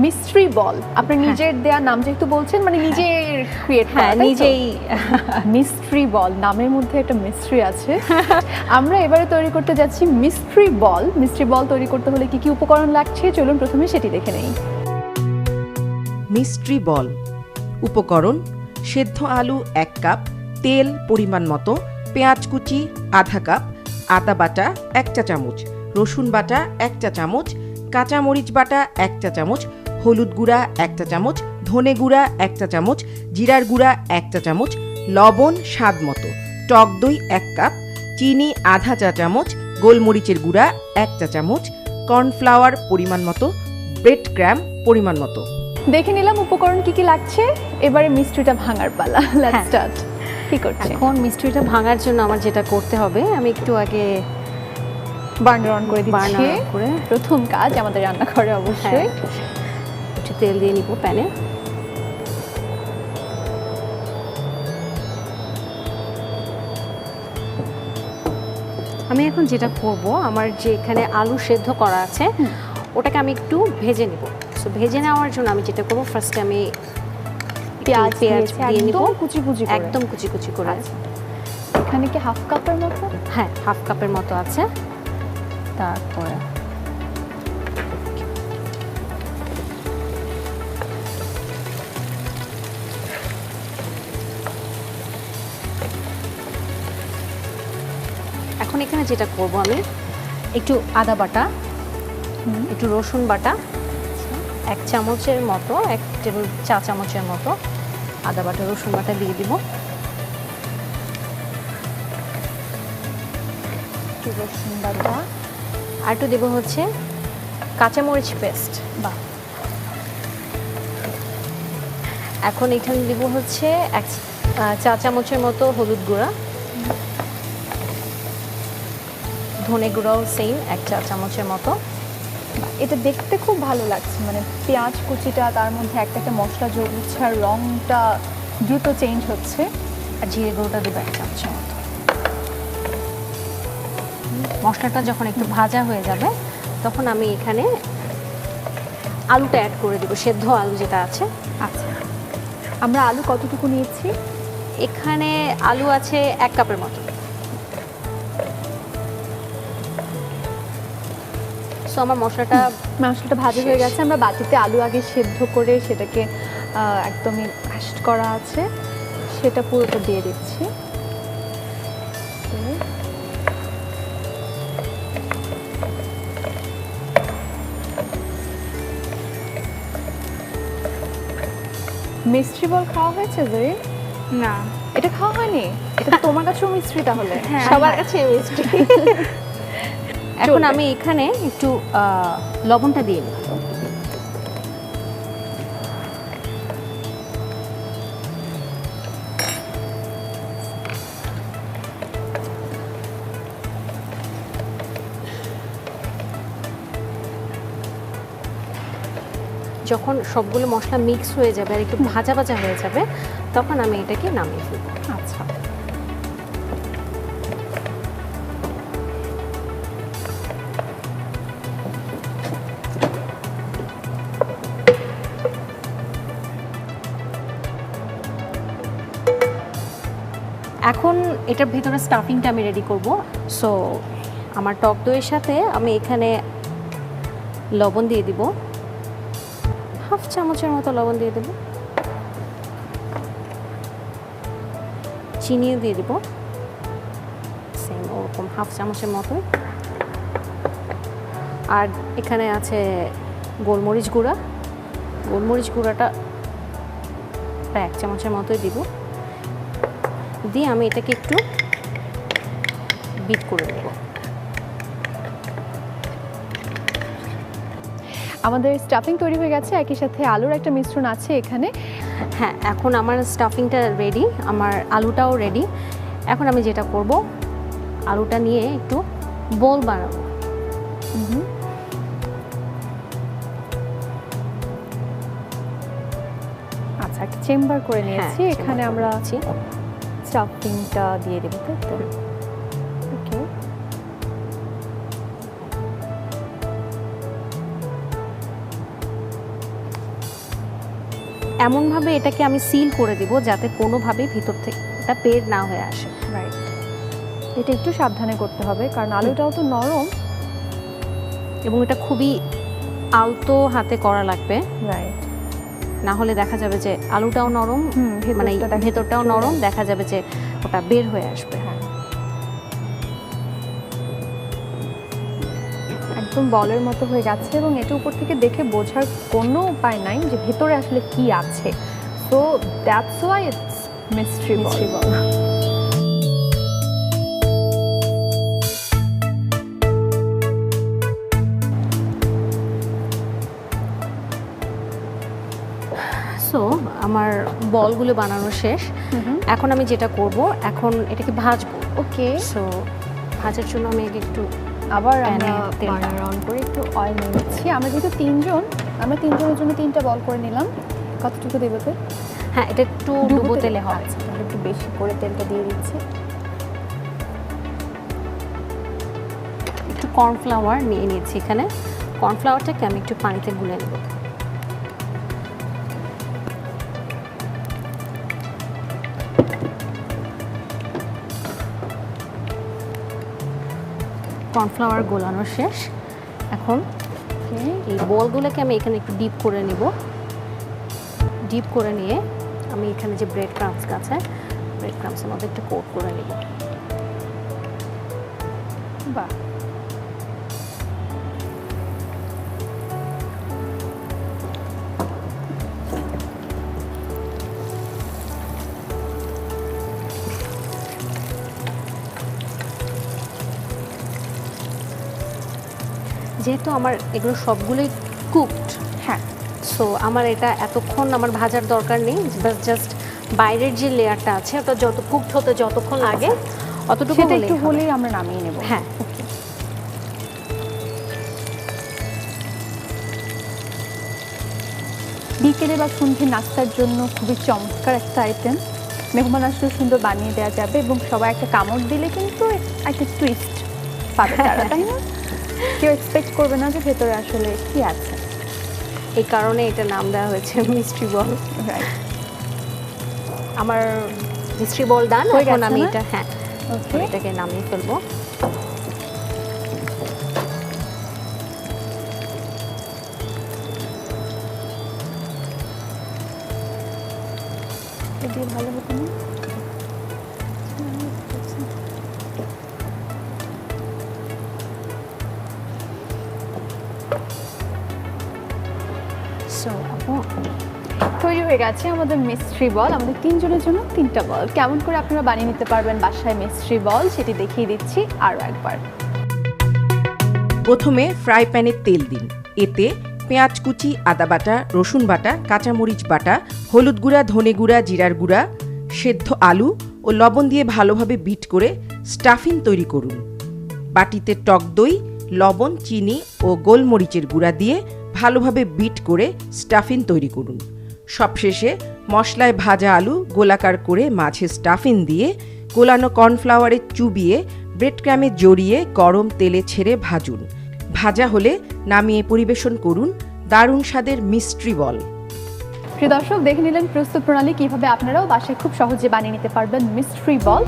Mystery বল, আপনার নিজের দেয়া নাম যেহেতু বলছেন, মানে নিজের ক্রিয়েট করা, নিজেই। মিস্ট্রি বল, নামের মধ্যে একটা মিস্ট্রি আছে। আমরা এবারে তৈরি করতে যাচ্ছি মিস্ট্রি বল। মিস্ট্রি বল তৈরি করতে হলে কি কি উপকরণ লাগছে, চলুন প্রথমে সেটি দেখে নেই। মিস্ট্রি বল উপকরণ: সেদ্ধ আলু 1 কাপ, তেল পরিমাণ মতো, পেঁয়াজ কুচি আধা কাপ, আদা বাটা 1 চা চামচ, রসুন বাটা 1 চা চামচ, কাঁচা মরিচ বাটা 1 চা চামচ, হলুদ গুঁড়া 1 চা চামচ, ধনে গুঁড়া 1 চা চামচ, জিরার গুঁড়া 1 চা চামচ, লবণ স্বাদ মতো, টক দই 1 কাপ, চিনি আধা চা চামচ, গোলমরিচের গুঁড়া 1 চা চামচ, কর্নফ্লাওয়ার পরিমাণ মতো, ব্রেড ক্রাম্ব পরিমাণ মতো। দেখে নিলাম উপকরণ কি কি লাগছে, এবারে মিস্ট্রিটা ভাঙার পালা। Let's start. কি করছে এখন মিস্ট্রিটা ভাঙার জন্য আমার যেটা করতে হবে, আমি একটু আগে বার্নার অন করে দিচ্ছি। বার্নার করে প্রথম কাজ আমাদের রান্নাঘরে অবশ্যই। একটু তেল দিয়ে নিব প্যানে। আমি এখন যেটা করব, আমার যে এখানে আলু সেদ্ধ করা আছে ওটাকে আমি একটু ভেজে নিব। সো ভেজে নেওয়ার জন্য আমি যেটা করব, ফার্স্টে আমি পেঁয়াজ দিয়ে নিব, কুচি কুচি করে। একদম কুচি কুচি করে। এখানে কি হাফ কাপের মতো? হ্যাঁ, হাফ কাপের মতো আছে। তারপরে এখন এখানে যেটা করব, আমি একটু আদা বাটা, একটু রসুন বাটা 1 চামচের মতো, 1 টেবিল চা চামচের মতো আদা বাটা রসুন বাটা দিয়ে দিব। রসুন বাটা আর একটু দেবো হচ্ছে কাঁচামরিচ পেস্ট। বাহ। এখন এখানে দিব হচ্ছে 1 চা চামচের মতো হলুদ গুঁড়া, ধনে গুঁড়াও সেম 1 চা চামচের মতো। এটা দেখতে খুব ভালো লাগছে, মানে পেঁয়াজ কুচিটা তার মধ্যে একটা একটা মশলা যোগ হচ্ছে আর রংটা দ্রুত চেঞ্জ হচ্ছে। আর জিরে গুঁড়োটা দেবো 1 চামচের মতো। মশলাটা যখন একটু ভাজা হয়ে যাবে, তখন আমি এখানে আলুটা অ্যাড করে দেবো, সেদ্ধ আলু যেটা আছে। আচ্ছা, আমরা আলু কতটুকু নিয়েছি? এখানে আলু আছে 1 কাপের মতো। সো আমার মশলাটা ভাজা হয়ে গেছে। আমরা বাটিতে আলু আগে সেদ্ধ করে সেটাকে একদমই ম্যাশড করা আছে, সেটা পুরোটা দিয়ে দিচ্ছি। মিস্ট্রি বল খাওয়া হয়েছে জয়ী? না, এটা খাওয়া হয়নি? এটা তো তোমার কাছেও মিস্ট্রি তাহলে? সবার কাছে মিষ্টি। এখন আমি এখানে একটু লবণটা দিয়ে নিই। যখন সবগুলো মশলা মিক্স হয়ে যাবে আর একটু ভাজা ভাজা হয়ে যাবে, তখন আমি এটাকে নামিয়ে ফেলব। আচ্ছা, এখন এটার ভিতরে স্টাফিংটা আমি রেডি করব। সো আমার টক দইয়ের সাথে আমি এখানে লবণ দিয়ে দিব, হাফ চামচের মতো লবণ দিয়ে দেব, চিনিও দিয়ে দিব সেম ওরকম হাফ চামচের মতো। আর এখানে আছে গোলমরিচ গুঁড়া, গোলমরিচ গুঁড়াটা প্রায় 1 চামচের মতোই দিব। দিয়ে আমি এটাকে একটু বিট করে নেব। আমাদের স্টাফিং তৈরি হয়ে গেছে, একই সাথে আলুর একটা মিশ্রণ আছে এখানে। হ্যাঁ, এখন আমার স্টাফিংটা রেডি, আমার আলুটাও রেডি। এখন আমি যেটা করব, আলুটা নিয়ে একটু বল বানাবো। আচ্ছা, একটা চেম্বার করে নিয়েছি। হ্যাঁ, এখানে আমরা স্টাফিংটা দিয়ে দেবো, তাই তো? ওকে, এমনভাবে এটাকে আমি সিল করে দিব যাতে কোনোভাবেই ভিতর থেকে এটা বের না হয়ে আসে। রাইট, এটা একটু সাবধানে করতে হবে কারণ আলুটাও তো নরম। এবং এটা খুবই আলতো হাতে করা লাগবে, রাইট, না হলে দেখা যাবে যে আলুটাও নরম, মানে ভেতরটাও নরম, দেখা যাবে যে ওটা বের হয়ে আসবে। হ্যাঁ, একদম বলের মতো হয়ে গেছে এবং এটা উপর থেকে দেখে বোঝার কোনো উপায় নাই যে ভেতরে আসলে কি আছে। So that's why it's mystery ball. So আমার বলগুলো বানানো শেষ। এখন আমি যেটা করব, এখন এটাকে ভাজবো। ওকে, সো ভাজার জন্য আমি একটু আবার প্যানে আমরা তেল বার্নার অন করে একটু অয়েল নিয়ে নিচ্ছি। আমরা যেহেতু তিনজন, আমরা তিনজনের জন্য 3টা বল করে নিলাম। কতটুকু দেবে? হ্যাঁ, এটা একটু ডুবো তেলে হবে। আচ্ছা, আমরা একটু বেশি করে তেলটা দিয়ে দিচ্ছি। একটু কর্নফ্লাওয়ার নিয়ে নিয়েছি এখানে। কর্নফ্লাওয়ারটাকে আমি একটু পানিতে গুলে নেব। কর্নফ্লাওয়ার গোলানো শেষ। এখন এই বলগুলোকে আমি এখানে একটু ডিপ করে নিব। ডিপ করে নিয়ে আমি এখানে যে ব্রেড ক্রাম্বস আছে, ব্রেড ক্রাম্বসের মধ্যে একটু কোট করে নিব। বাহ, যেহেতু আমার এগুলো সবগুলোই কুকড, হ্যাঁ, সো আমার এটা এতক্ষণ আমার ভাজার দরকার নেই। জাস্ট বাইরের যে লেয়ারটা আছে ওটা যত কুকড হতে যতক্ষণ লাগে অতটুকু সেটা একটু হলেই আমরা নামিয়ে নেব। হ্যাঁ, বিকেলে বা সন্ধ্যে নাস্তার জন্য খুবই চমৎকার একটা আইটেম। মেহমান আসলে সুন্দর বানিয়ে দেওয়া যাবে এবং সবাই একটা কামড় দিলে কিন্তু একটা টুইস্ট পাবে তারা, তাই না? কেউ এক্সপেক্ট করবে না যে ভেতরে আসলে কি আছে। এই কারণে এটা নাম দেওয়া হয়েছে মিস্ট্রি বল। রাইট, আমার মিস্ট্রি বল ডান। হয়ে এখন গেছে আমি না? এটা, হ্যাঁ, ওকে, এটাকে নামিয়ে ফেলবো। দিয়ে ভালো হতো না? সো আপু, তৈরি হয়ে গেছে আমাদের মিস্ট্রি বল। আমাদের তিনজনের জন্য 3টা বল। কেমন করে আপনারা বানিয়ে নিতে পারবেন বাসায় মিস্ট্রি বল সেটি দেখিয়ে দিচ্ছি আরও একবার। প্রথমে ফ্রাই প্যানে তেল দিন। এতে পেঁয়াজ কুচি, আদা বাটা, রসুন বাটা, কাঁচামরিচ বাটা, হলুদ গুঁড়া, ধনে গুঁড়া, জিরার গুঁড়া, সেদ্ধ আলু ও লবণ দিয়ে ভালোভাবে বিট করে স্টাফিং তৈরি করুন। বাটিতে টক দই, লবণ, চিনি ও গোলমরিচের গুঁড়া দিয়ে ভালোভাবে বিট করে স্টাফিং তৈরি করুন। সবশেষে মশলায় ভাজা আলু গোলাকার করে মাঝে স্টাফিং দিয়ে গোলানো কর্নফ্লাওয়ারে চুবিয়ে ব্রেড ক্রামে জড়িয়ে গরম তেলে ছেড়ে ভাজুন। ভাজা হলে নামিয়ে পরিবেশন করুন দারুণ স্বাদের মিস্ট্রি বল। প্রিয় দর্শক, দেখে নিলেন প্রস্তুত প্রণালী, কিভাবে আপনারাও বাসায় খুব সহজে বানিয়ে নিতে পারবেন মিস্ট্রি বল।